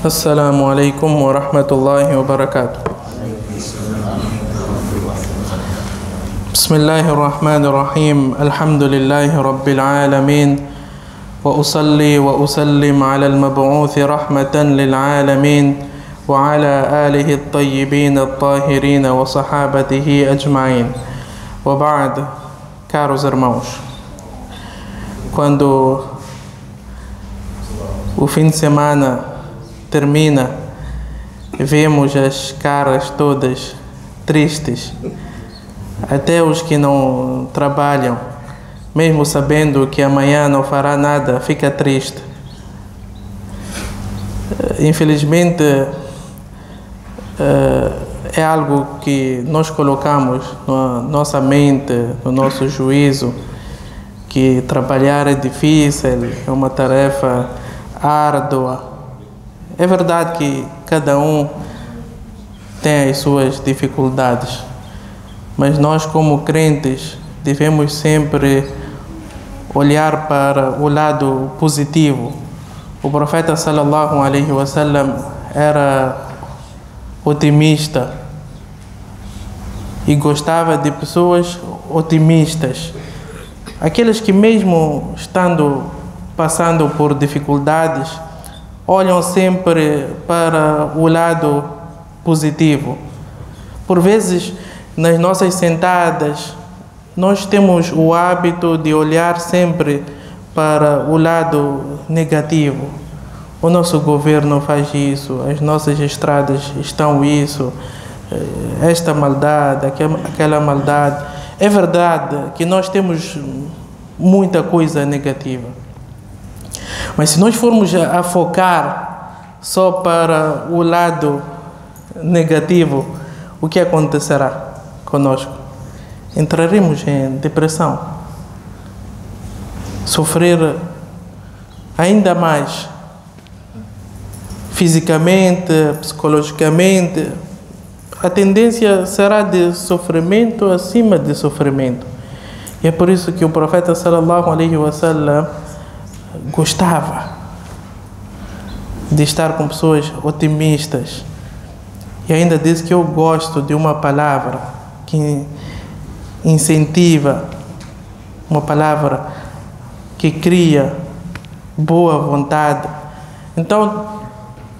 السلام عليكم ورحمة الله وبركاته. بسم الله الرحمن الرحيم. الحمد لله رب العالمين، وأصلي وأسلم على المبعوث رحمة للعالمين وعلى آله الطيبين الطاهرين وصحابته أجمعين. وبعد, caros irmãos, quando o fim de semana termina, vemos as caras todas tristes, até os que não trabalham, mesmo sabendo que amanhã não fará nada, fica triste. Infelizmente, é algo que nós colocamos na nossa mente, no nosso juízo, que trabalhar é difícil, é uma tarefa árdua. É verdade que cada um tem as suas dificuldades, mas nós, como crentes, devemos sempre olhar para o lado positivo. O profeta sallallahu alaihi wasallam era otimista e gostava de pessoas otimistas, aqueles que, mesmo passando por dificuldades, olham sempre para o lado positivo. Por vezes, nas nossas sentadas, nós temos o hábito de olhar sempre para o lado negativo. O nosso governo faz isso, as nossas estradas estão isso, esta maldade, aquela maldade. É verdade que nós temos muita coisa negativa. Mas se nós formos a focar só para o lado negativo, o que acontecerá conosco? Entraremos em depressão, sofrer ainda mais, fisicamente, psicologicamente. A tendência será de sofrimento acima de sofrimento. E é por isso que o profeta sallallahu alaihi wasallam gostava de estar com pessoas otimistas. E ainda diz que eu gosto de uma palavra que incentiva, uma palavra que cria boa vontade. Então,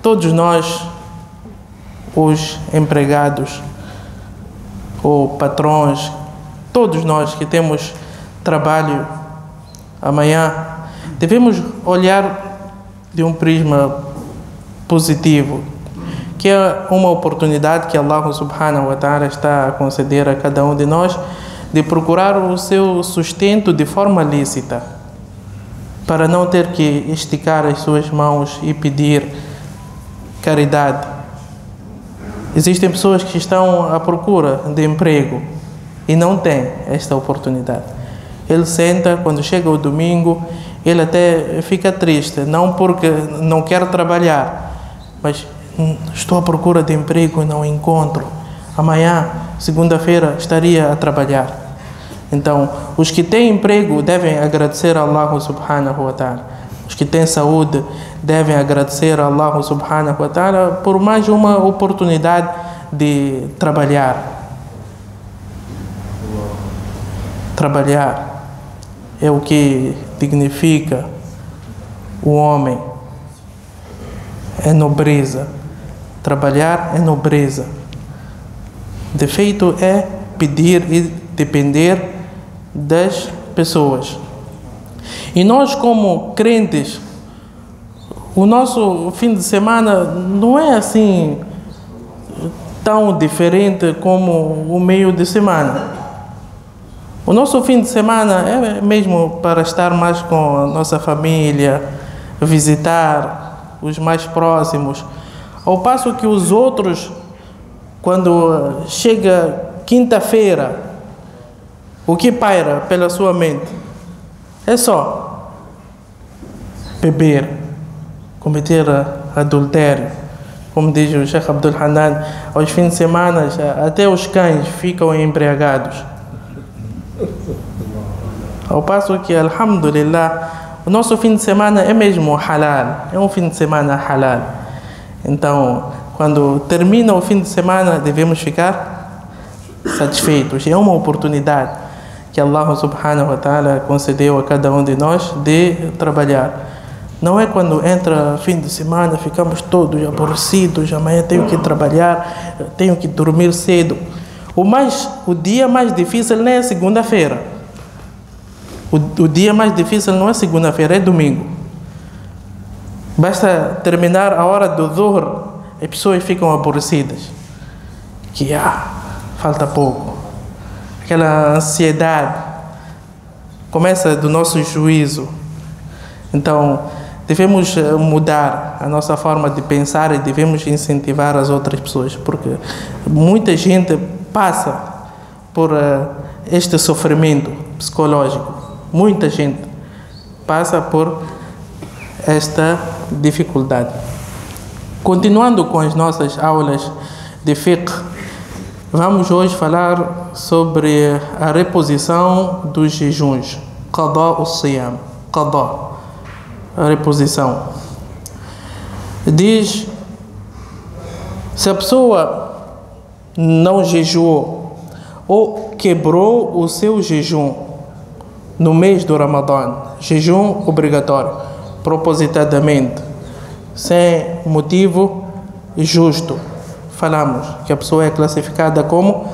todos nós, os empregados ou patrões, todos nós que temos trabalho amanhã, devemos olhar de um prisma positivo, que é uma oportunidade que Allah subhanahu wa ta'ala está a conceder a cada um de nós, de procurar o seu sustento de forma lícita, para não ter que esticar as suas mãos e pedir caridade. Existem pessoas que estão à procura de emprego e não têm esta oportunidade. Ele senta, quando chega o domingo, ele até fica triste, não porque não quer trabalhar, mas estou à procura de emprego e não encontro. Amanhã, segunda-feira, estaria a trabalhar. Então, os que têm emprego devem agradecer a Allah subhanahu wa ta'ala. Os que têm saúde devem agradecer a Allah subhanahu wa ta'ala por mais uma oportunidade de trabalhar. Trabalhar é o que dignifica o homem. É nobreza. Trabalhar é nobreza. Defeito é pedir e depender das pessoas. E nós, como crentes, o nosso fim de semana não é assim tão diferente como o meio de semana. O nosso fim de semana é mesmo para estar mais com a nossa família, visitar os mais próximos. Ao passo que os outros, quando chega quinta-feira, o que paira pela sua mente é só beber, cometer adultério. Como diz o Sheikh Abdul Hanan, aos fins de semana até os cães ficam embriagados. Ao passo que, alhamdulillah, o nosso fim de semana é mesmo halal, é um fim de semana halal. Então, quando termina o fim de semana, devemos ficar satisfeitos. É uma oportunidade que Allah subhanahu wa ta'ala concedeu a cada um de nós de trabalhar. Não é quando entra fim de semana, ficamos todos aborrecidos, amanhã tenho que trabalhar, tenho que dormir cedo. O dia mais difícil não é segunda-feira. O dia mais difícil não é segunda-feira, é domingo. Basta terminar a hora do Dhuhr, as pessoas ficam aborrecidas. Que falta pouco. Aquela ansiedade começa do nosso juízo. Então, devemos mudar a nossa forma de pensar e devemos incentivar as outras pessoas, porque muita gente passa por este sofrimento psicológico. Muita gente passa por esta dificuldade. Continuando com as nossas aulas de fiqh, vamos hoje falar sobre a reposição dos jejuns. Qada al-siyam. Qada. A reposição. Diz, se a pessoa não jejuou ou quebrou o seu jejum no mês do Ramadã, jejum obrigatório, propositadamente, sem motivo justo, falamos que a pessoa é classificada como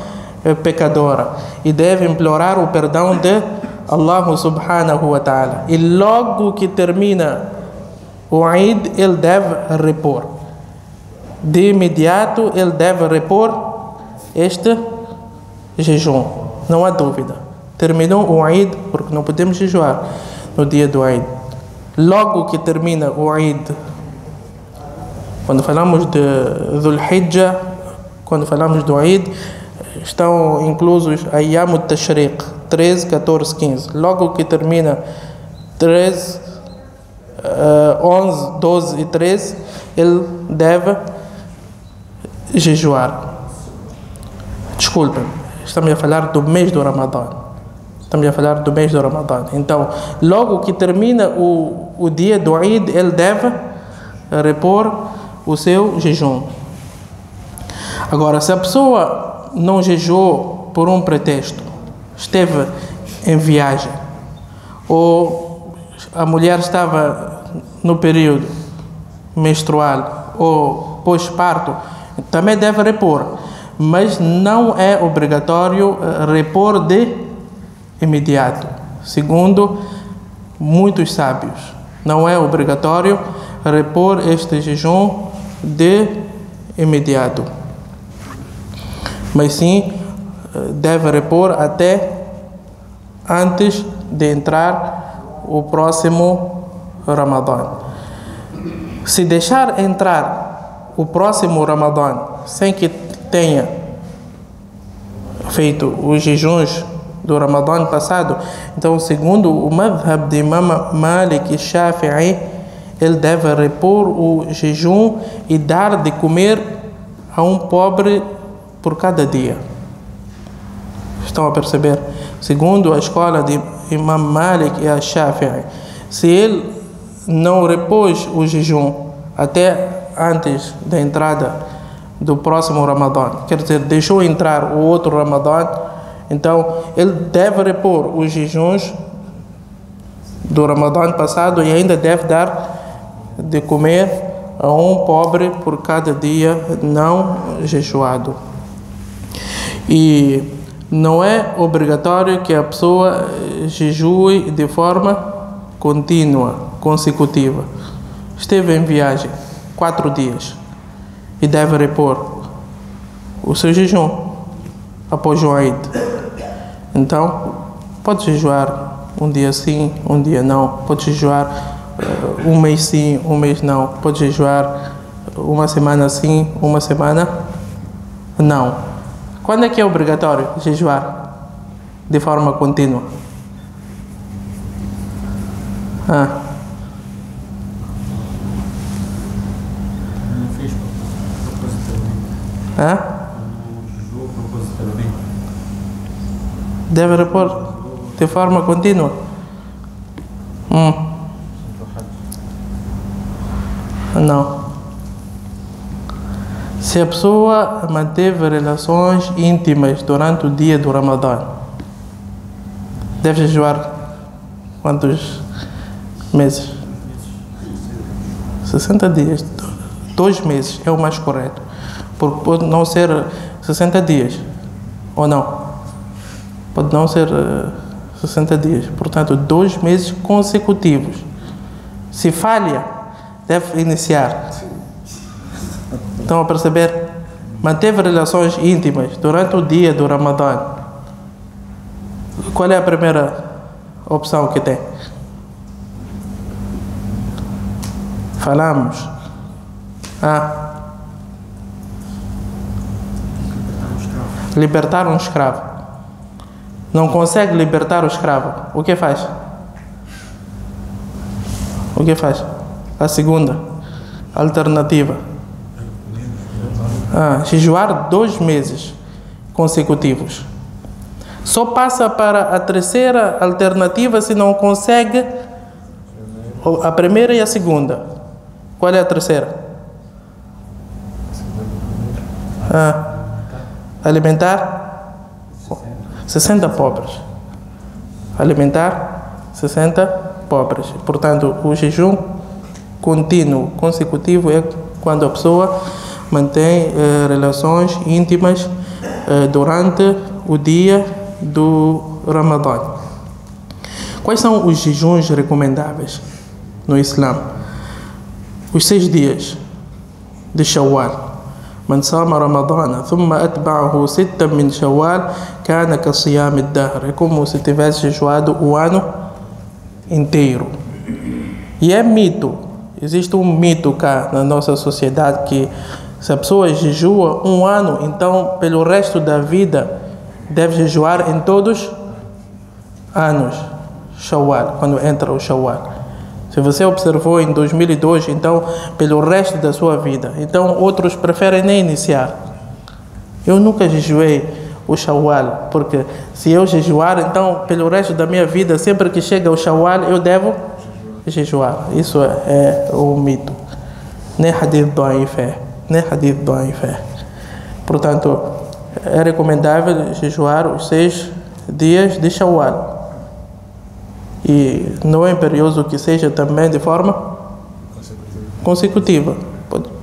pecadora e deve implorar o perdão de Allah subhanahu wa ta'ala. E logo que termina o Eid, ele deve repor. De imediato, ele deve repor este jejum. Não há dúvida. Terminou o Eid, porque não podemos jejuar no dia do Eid. Logo que termina o Eid, quando falamos de Dhul Hijjah, quando falamos do Eid, estão inclusos Ayyam al-Tashriq, 13, 14, 15. Logo que termina 13, 11, 12 e 13, ele deve jejuar. Desculpem, estamos a falar do mês do Ramadã. Estamos a falar do mês do Ramadã. Então, logo que termina o dia do Eid, ele deve repor o seu jejum. Agora, se a pessoa não jejuou por um pretexto, esteve em viagem, ou a mulher estava no período menstrual ou pós-parto, também deve repor, mas não é obrigatório repor de imediato. Segundo muitos sábios, não é obrigatório repor este jejum de imediato, mas sim deve repor até antes de entrar o próximo Ramadã. Se deixar entrar o próximo Ramadã sem que tenha feito os jejuns do Ramadã passado, então, segundo o madhab de Imam Malik e Shafi'i, ele deve repor o jejum e dar de comer a um pobre por cada dia. Estão a perceber? Segundo a escola de Imam Malik e a Shafi'i, se ele não repôs o jejum até antes da entrada do próximo Ramadã, quer dizer, deixou entrar o outro Ramadã, então ele deve repor os jejuns do Ramadã passado e ainda deve dar de comer a um pobre por cada dia não jejuado. E não é obrigatório que a pessoa jejue de forma contínua, consecutiva. Esteve em viagem 4 dias e deve repor o seu jejum após o Eid. Então, pode jejuar um dia sim, um dia não. Pode jejuar um mês sim, um mês não. Pode jejuar uma semana sim, uma semana não. Quando é que é obrigatório jejuar de forma contínua? Deve repor de forma contínua. Não. Se a pessoa manteve relações íntimas durante o dia do Ramadã, deve jejuar quantos meses? 60 dias. 2 meses é o mais correto. Porque pode não ser 60 dias. Ou não? Pode não ser 60 dias. Portanto, 2 meses consecutivos. Se falha, deve iniciar. Estão a perceber? Manteve relações íntimas durante o dia do Ramadã. Qual é a primeira opção que tem? Falamos. Libertar um escravo. Não consegue libertar o escravo. O que faz? O que faz? A segunda alternativa. Jejuar 2 meses consecutivos. Só passa para a terceira alternativa se não consegue a primeira e a segunda. Qual é a terceira? Alimentar 60 pobres. Alimentar 60 pobres. Portanto, o jejum contínuo, consecutivo, é quando a pessoa mantém relações íntimas durante o dia do Ramadã. Quais são os jejuns recomendáveis no Islã? Os 6 dias de Shawwal. من صام رمضان ثم أتبعه 6 من شوال كان كصيام الدهر. É como se tivesse jejuado o ano inteiro. E é mito. Existe um mito cá na nossa sociedade que se a pessoa jejua um ano, então pelo resto da vida deve jejuar em todos os anos. Shawwal, quando entra o Shawwal. Se você observou em 2002, então pelo resto da sua vida. Então outros preferem nem iniciar. Eu nunca jejuei o Shawwal, porque se eu jejuar, então pelo resto da minha vida, sempre que chega o Shawwal, eu devo jejuar. Isso é o mito. Nem hadith da'if é. Nem hadith da'if é. Portanto, é recomendável jejuar os 6 dias de Shawwal. E não é imperioso que seja também de forma consecutiva.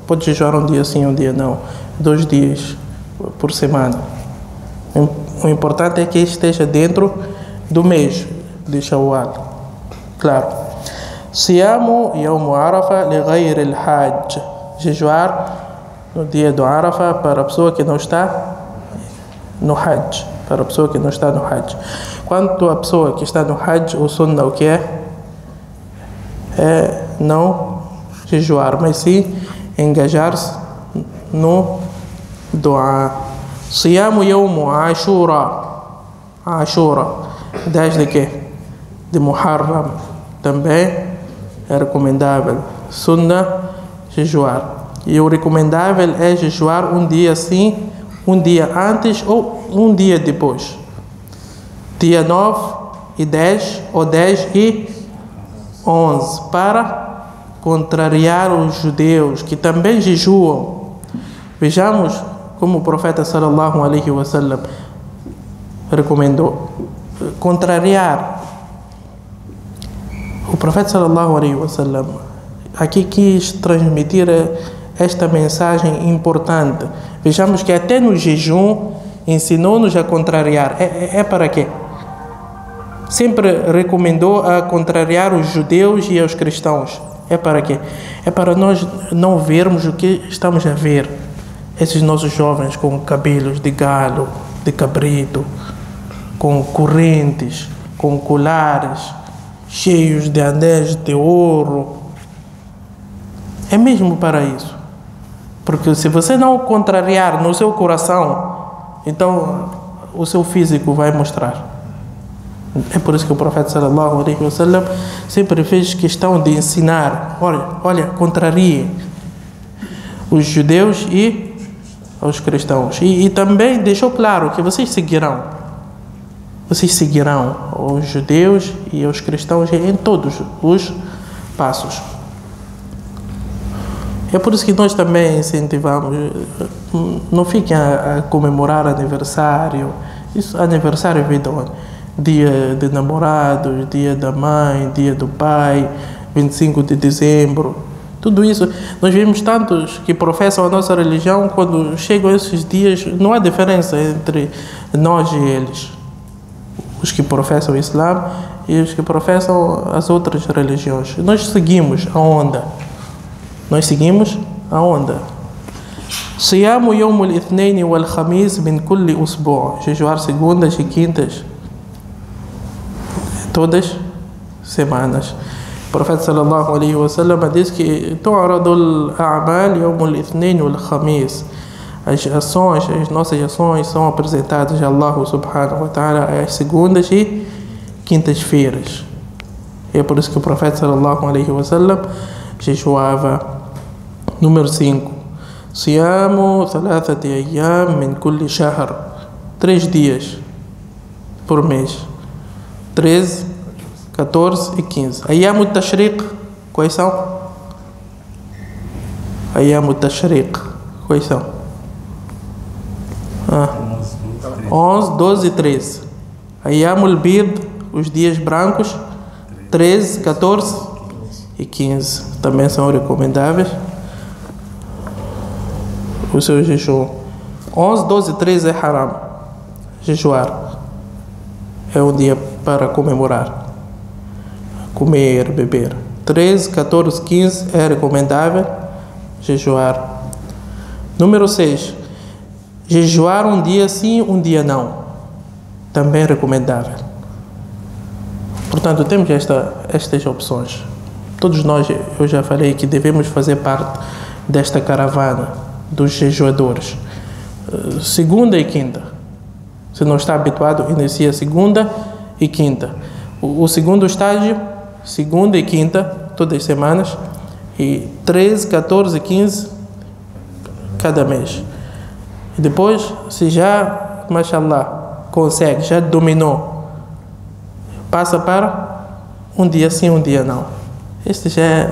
Pode jejuar um dia sim, um dia não. 2 dias por semana. O importante é que esteja dentro do mês de Shawwal. Claro. Siyamu yawm Arafa li ghayr al-hajj. Jejuar no dia do Arafa para a pessoa que não está no Hajj. Para a pessoa que não está no Hajj. Quanto à pessoa que está no Hajj, o sunnah o que é? É não jejuar, mas sim engajar-se no dua. Siyamu yawm Ashura. Ashura. 10 de quê? De Muharram. Também é recomendável. Sunnah, jejuar. E o recomendável é jejuar um dia sim, um dia antes ou um dia depois. Dia 9 e 10 ou 10 e 11, para contrariar os judeus que também jejuam. Vejamos como o profeta sallallahu alaihi wasallam recomendou. Contrariar. O profeta sallallahu alaihi wasallam aqui quis transmitir esta mensagem importante. Vejamos que até no jejum ensinou-nos a contrariar. É para quê? Sempre recomendou a contrariar os judeus e os cristãos. É para quê? É para nós não vermos o que estamos a ver. Esses nossos jovens com cabelos de galo, de cabrito, com correntes, com colares, cheios de anéis de ouro. É mesmo para isso. Porque se você não contrariar no seu coração, então o seu físico vai mostrar. É por isso que o profeta sallallahu alaihi wasallam sempre fez questão de ensinar. Olha, contrarie os judeus e os cristãos. E também deixou claro que vocês seguirão os judeus e os cristãos em todos os passos. É por isso que nós também incentivamos, não fiquem a comemorar aniversário. Isso, aniversário vem de onde? Dia de namorados, dia da mãe, dia do pai, 25 de dezembro. Tudo isso, nós vemos tantos que professam a nossa religião, quando chegam esses dias, não há diferença entre nós e eles. Os que professam o Islã e os que professam as outras religiões. Nós seguimos a onda. Nós seguimos a onda. Siyamu yawm al-ithnain wal-khamis min kulli usbu'. Jejuar segundas e quintas. Todas semanas. O profeta sallallahu alaihi wa sallam diz que tu'radu al-a'mal yawm al-ithnain wal-khamis. As ações, as nossas ações são apresentadas a Allah subhanahu wa ta'ala às segundas e quintas-feiras. É por isso que o profeta sallallahu alaihi wa sallam jejuava. Número 5. Siyamu thalathati ayyam min kulli shahr. 3 dias por mês. 13, 14 e 15. Ayyam al-tashriq, quais são? Ayyam al-tashriq, quais são? 11, 12 e 13. Ayyam al-bid, os dias brancos. 13, 14 e 15. Também são recomendáveis o seu jejum. 11, 12 e 13 é haram. Jejuar é um dia para comemorar, comer, beber. 13, 14, 15 é recomendável jejuar. Número 6. Jejuar um dia sim, um dia não. Também é recomendável. Portanto, temos estas opções. Todos nós, eu já falei que devemos fazer parte desta caravana dos jejuadores. Segunda e quinta. Se não está habituado, inicia segunda e quinta. O segundo estágio, segunda e quinta, todas as semanas. E 13, 14 e 15 cada mês. E depois, se já, mashallah, consegue, já dominou, passa para um dia sim, um dia não. Este já é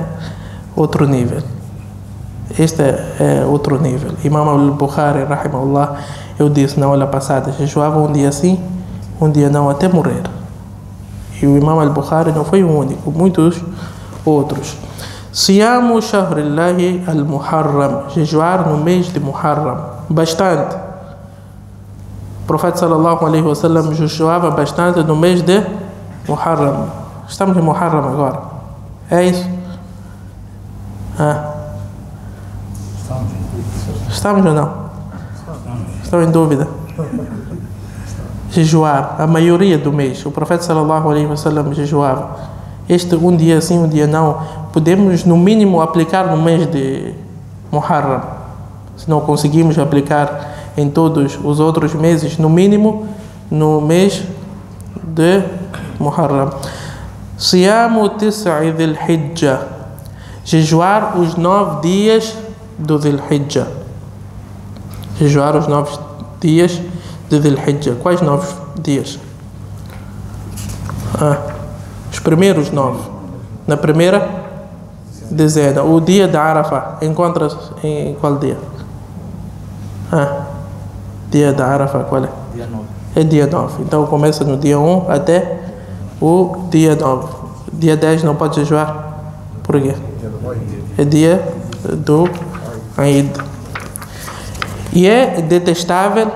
outro nível. Este é outro nível. Imam al-Bukhari, rahimahullah, eu disse na aula passada, jejuava um dia sim, um dia não, até morrer. E o Imam al-Bukhari não foi o único, muitos outros. Siyamu shahrillahi al-Muharram. Jejuar no mês de Muharram. Bastante. O profeta sallallahu alaihi wa sallam jejuava bastante no mês de Muharram. Estamos em Muharram agora. É isso? Estamos ou não? Estou em dúvida. Jejuar, a maioria do mês. O profeta sallallahu alaihi wa sallam jejuava. Este um dia sim, um dia não. Podemos no mínimo aplicar no mês de Muharram. Se não conseguimos aplicar em todos os outros meses, no mínimo no mês de Muharram. Siyamu tis'i dhil hijja. Jejuar os 9 dias do Dhil Hijja. Jejuar os 9 dias de Dhil Hijja. Quais 9 dias? Os primeiros 9. Na primeira dezena. O dia da Arafah encontra-se em qual dia? Dia da Arafah, qual é? Dia 9. É dia 9. Então começa no dia 1 até o dia 9. Dia 10 não pode jejuar. Por quê? É dia do Eid. E é detestável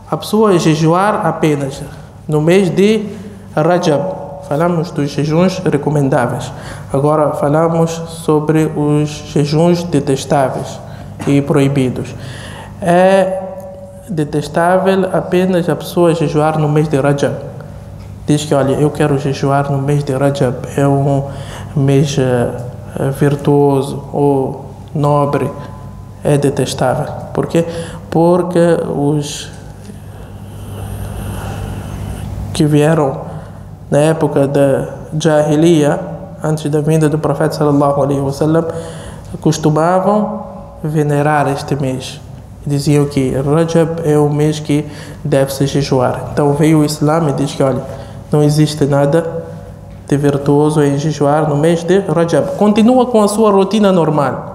a pessoa jejuar apenas no mês de Rajab. Falamos dos jejuns recomendáveis. Agora falamos sobre os jejuns detestáveis e proibidos. É detestável apenas a pessoa jejuar no mês de Rajab. Diz que, olha, eu quero jejuar no mês de Rajab. É um mês virtuoso ou nobre. É detestável. Por quê? Porque os que vieram na época da Jahiliya, antes da vinda do profeta sallallahu alaihi wasallam, costumavam venerar este mês. Diziam que Rajab é o mês que deve-se jejuar. Então veio o Islã e diz que, olha, não existe nada de virtuoso em jejuar no mês de Rajab. Continua com a sua rotina normal.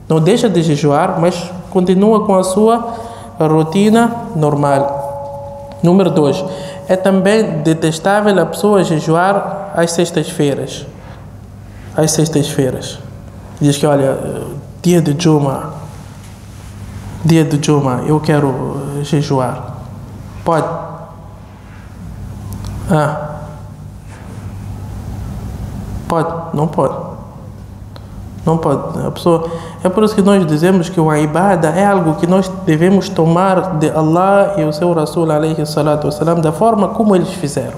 Não deixa de jejuar, mas continua com a sua rotina normal. Número 2. É também detestável a pessoa jejuar às sextas-feiras. Às sextas-feiras. Diz que, olha, dia de Juma, eu quero jejuar. Pode? Pode? Não pode. Não pode. A pessoa, é por isso que nós dizemos que o ibada é algo que nós devemos tomar de Allah e o seu Rasul alayhi salatu wassalam da forma como eles fizeram.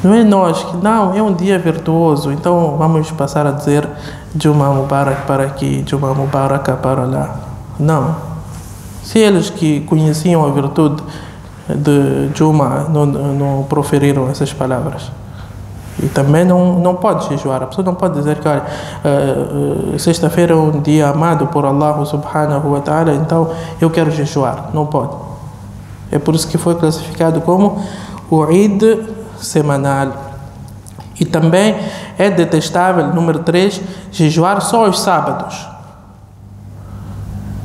Não é nós que, não, é um dia virtuoso, então vamos passar a dizer Juma Mubarak para aqui, Juma Mubarak para lá. Não. Se eles que conheciam a virtude de Juma não proferiram essas palavras. E também não pode jejuar. A pessoa não pode dizer que, olha, sexta-feira é um dia amado por Allah subhanahu wa ta'ala, então eu quero jejuar. Não pode. É por isso que foi classificado como o Eid semanal. E também é detestável, número 3, jejuar só aos sábados.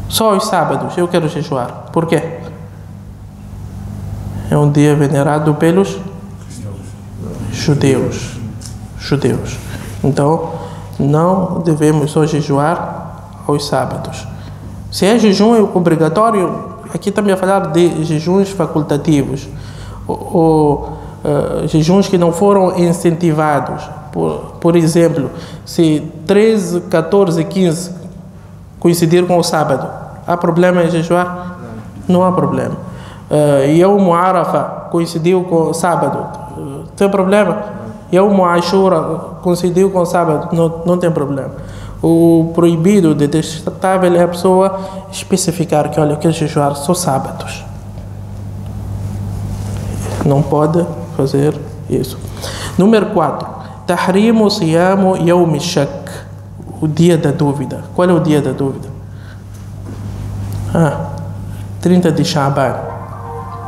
Só aos sábados eu quero jejuar. Por quê? É um dia venerado pelos judeus. Então, não devemos só jejuar aos sábados. Se é jejum obrigatório, aqui também a falar de jejuns facultativos. Ou jejuns que não foram incentivados. Por exemplo, se 13, 14 e 15 coincidir com o sábado, há problema em jejuar? Não há problema. Yawm Arafah coincidiu com o sábado, tem problema? Yawm Ashura coincidiu com o sábado, não tem problema. O proibido, detestável é a pessoa especificar que, olha, eu quero jejuar só sábados. Não pode fazer isso. Número 4. Tahrimu siyamu yawm shak. O dia da dúvida. Qual é o dia da dúvida? 30 de Sha'ban.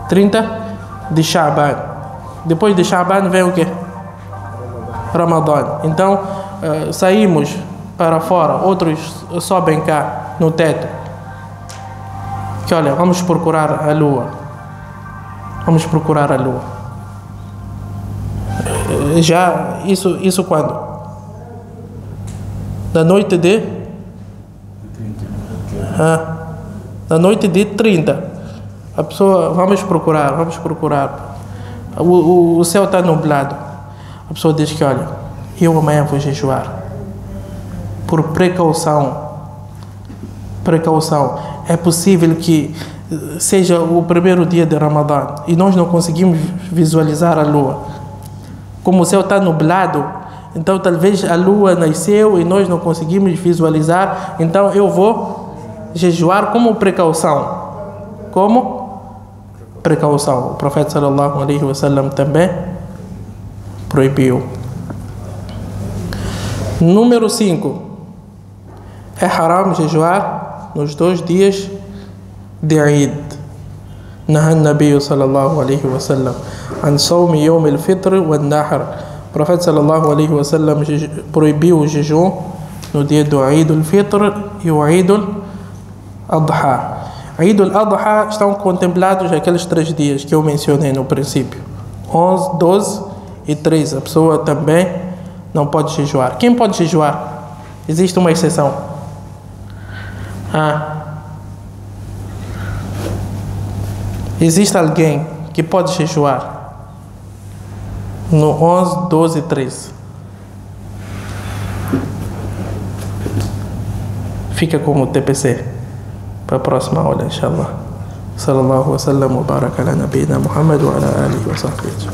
30 de Sha'ban. Depois de Sha'ban vem o quê? Ramadã. Então, saímos para fora, outros sobem cá no teto. Que olha, vamos procurar a lua. Vamos procurar a lua. Já, isso quando? Da noite de? Da noite de 30. A pessoa, vamos procurar. O céu está nublado. A pessoa diz que, olha, eu amanhã vou jejuar. Por precaução. É possível que seja o primeiro dia de Ramadã e nós não conseguimos visualizar a lua. Como o céu está nublado, então talvez a lua nasceu e nós não conseguimos visualizar, então eu vou jejuar como precaução. O profeta sallallahu alaihi wasallam também proibiu. Número 5. É haram jejuar nos 2 dias de Eid. Nahan Nabi sallallahu alaihi wasallam an sawmi yawm al-fitr wa an-nahr. O profeta sallallahu alaihi wasallam proibiu o jejum no dia do Eid al-Fitr e o Eid al-Adha. Eid al-Adha estão contemplados aqueles 3 dias que eu mencionei no princípio. 11, 12 e 13. A pessoa também não pode jejuar. Quem pode jejuar? Existe uma exceção. Existe alguém que pode jejuar no 11, 12 e 13. Fica como TPC para a próxima aula, inshallah. Sallallahu wa sallam wa baraka ala nabiyina Muhammad wa ala alihi wa sahbihi.